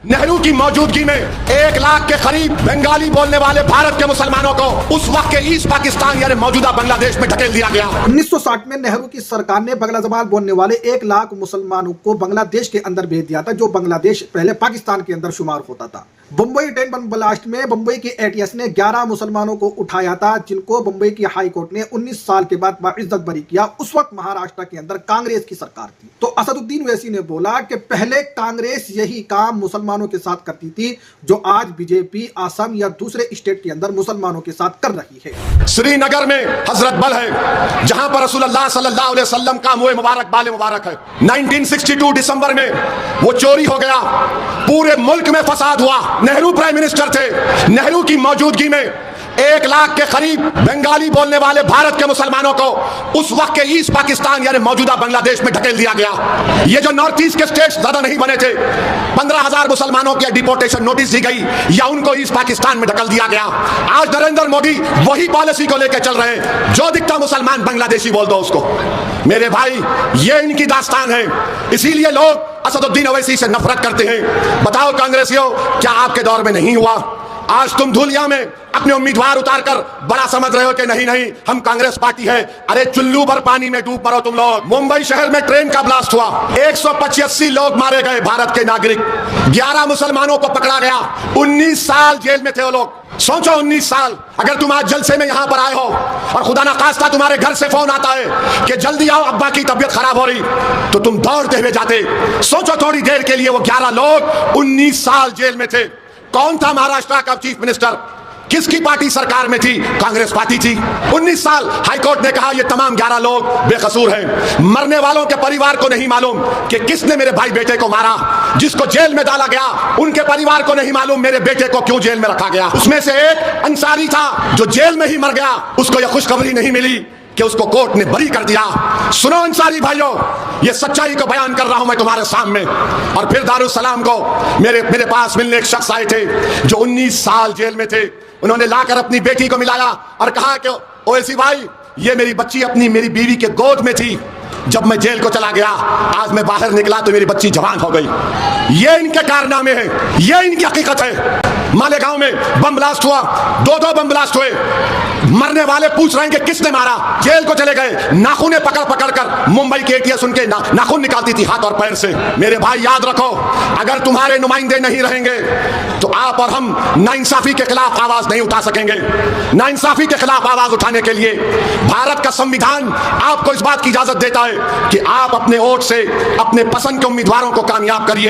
नेहरू की मौजूदगी में 1 लाख के करीब बंगाली बोलने वाले भारत के मुसलमानों को उस वक्त के ईस्ट पाकिस्तान यानी मौजूदा बांग्लादेश में ढकेल दिया गया। 1960 में नेहरू की सरकार ने बांग्ला ज़बान बोलने वाले 1 लाख मुसलमानों को बांग्लादेश के अंदर भेज दिया था, जो बांग्लादेश पहले पाकिस्तान के अंदर शुमार होता था। बम्बई ट्रेन बम ब्लास्ट में बम्बई की एटीएस ने 11 मुसलमानों को उठाया था, जिनको बम्बई की हाई कोर्ट ने 19 साल के बाद बाइज्जत बरी किया। उस वक्त महाराष्ट्र के अंदर कांग्रेस की सरकार थी। तो असदुद्दीन ओवैसी ने बोला कि पहले कांग्रेस यही काम मुसलमानों के साथ करती थी, जो आज बीजेपी असम या दूसरे स्टेट के अंदर मुसलमानों के साथ कर रही है। श्रीनगर में हजरत बल है, जहां पर रसूलुल्लाह सल्लल्लाहु अलैहि वसल्लम का मुए मुबारक बाले मुबारक है। 1962 दिसंबर में वो चोरी हो गया, पूरे मुल्क में फसाद हुआ। नेहरू प्राइम मिनिस्टर थे। नेहरू की मौजूदगी में 1 लाख के करीब बंगाली बोलने वाले भारत के मुसलमानों को उस वक्त के ईस्ट पाकिस्तान यानी मौजूदा बांग्लादेश में ढकेल दिया गया। ये जो नॉर्थ ईस्ट के स्टेट्स ज्यादा नहीं बने थे, 15,000 मुसलमानों की डिपोर्टेशन नोटिस दी गई या उनको ईस्ट पाकिस्तान में ढकेल दिया गया। आज नरेंद्र मोदी वही पॉलिसी को लेकर चल रहे हैं, जो दिखता मुसलमान बांग्लादेशी बोल दो उसको। मेरे भाई, ये इनकी दास्तान है, इसीलिए लोग असदुद्दीन ओवैसी से नफरत करते हैं। बताओ कांग्रेसियों, क्या आपके दौर में नहीं हुआ? आज तुम धुलिया में अपने उम्मीदवार उतारकर बड़ा समझ रहे हो कि नहीं नहीं हम कांग्रेस पार्टी है। अरे चुल्लू भर पानी में डूब मरो तुम लोग। मुंबई शहर में ट्रेन का ब्लास्ट हुआ, 185 लोग मारे गए, भारत के नागरिक। 11 मुसलमानों को पकड़ा गया, 19 साल जेल में थे वो लोग। सोचो 19 साल। अगर तुम आज जलसे में यहां पर आए हो और खुदा ना खास्ता तुम्हारे घर से फोन आता है कि जल्दी आओ अब्बा की तबीयत खराब हो रही, तो तुम दौड़ते हुए जाते। सोचो थोड़ी देर के लिए वो 11 लोग 19 साल जेल में थे। कौन था महाराष्ट्र का चीफ मिनिस्टर? किसकी पार्टी सरकार में थी? कांग्रेस पार्टी थी। 19 साल हाईकोर्ट ने कहा ये तमाम 11 लोग बेकसूर हैं। मरने वालों के परिवार को नहीं मालूम कि किसने मेरे भाई बेटे को मारा। जिसको जेल में डाला गया उनके परिवार को नहीं मालूम मेरे बेटे को क्यों जेल में रखा गया। उसमें से एक अंसारी था जो जेल में ही मर गया, उसको यह खुशखबरी नहीं मिली कि उसको कोर्ट ने बरी कर दिया। सुनो अंसारी भाइयों, ये सच्चाई को बयान कर रहा हूं मैं तुम्हारे सामने। और फिर दारुसलाम को मेरे पास मिलने एक शख्स आए थे जो 19 साल जेल में थे। उन्होंने लाकर अपनी बेटी को मिलाया और कहा कि ओवैसी भाई, ये मेरी बच्ची मेरी बीवी के गोद में थी जब मैं जेल को चला गया। आज मैं बाहर निकला तो मेरी बच्ची जवान हो गई। ये इनके कारनामे हैं, ये इनकी हकीकत है। मालेगांव में बम ब्लास्ट हुआ, 2 बम ब्लास्ट हुए। मरने वाले पूछ रहे हैं कि किसने मारा। जेल को चले गए, नाखूने पकड़ कर मुंबई के एटीएस उनके नाखून निकालती थी हाथ और पैर से। मेरे भाई याद रखो, अगर तुम्हारे नुमाइंदे नहीं रहेंगे तो आप और हम नाइंसाफी के खिलाफ आवाज नहीं उठा सकेंगे। नाइंसाफी के खिलाफ आवाज उठाने के लिए भारत का संविधान आपको इस बात की इजाजत देता है कि आप अपने वोट से अपने पसंद के उम्मीदवारों को कामयाब करिए।